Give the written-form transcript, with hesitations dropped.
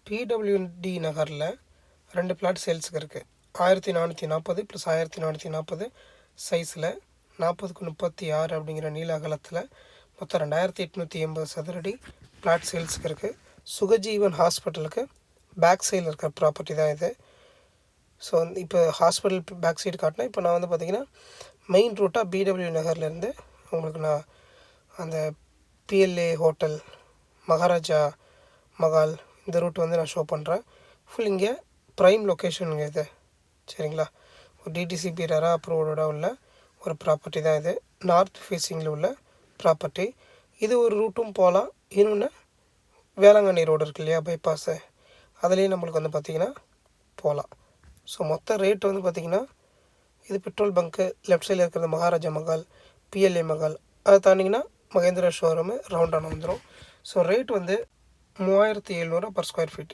PWD நகரில் 2 plot சேல்ஸுக்கு இருக்குது. 1440 + 1440 சைஸில் 40x36 அப்படிங்கிற நீள அகலத்தில் மொத்தம் 2880 சதுரடி பிளாட் சேல்ஸுக்கு இருக்குது. சுகஜீவன் ஹாஸ்பிட்டலுக்கு பேக் சைடில் இருக்கிற ப்ராப்பர்ட்டி தான் இது. ஸோ இப்போ ஹாஸ்பிட்டல் பேக் சைடு காட்டினேன். இப்போ நான் பார்த்திங்கன்னா மெயின் ரூட்டாக பிடபிள்யூ நகர்லேருந்து உங்களுக்கு நான் அந்த பிஎல்ஏ ஹோட்டல், மகாராஜா மகால் இந்த ரூட் நான் ஷோ பண்ணுறேன். ஃபுல் இங்கே ப்ரைம் லொக்கேஷனுங்க இது. சரிங்களா, ஒரு டிடிசிபி ரெரா அப்ரூவோட உள்ள ஒரு ப்ராப்பர்ட்டி தான் இது. நார்த் ஃபேஸிங்கில் உள்ள ப்ராப்பர்ட்டி. இது ஒரு ரூட்டும் போகலாம். இன்னொன்று வேளாங்கண்ணி ரோடு இருக்கு இல்லையா, பைபாஸு, அதுலேயும் நம்மளுக்கு பார்த்திங்கன்னா போகலாம். ஸோ மொத்த ரேட் பார்த்திங்கன்னா இது பெட்ரோல் பங்க்கு லெஃப்ட் சைடில் இருக்கிறது மகாராஜா மகால், பிஎல்ஏ மகால், அதை தாண்டிங்கன்னா மகேந்திரா ஷோரூமு ரவுண்டான வந்துடும். So rate 3700 per square feet.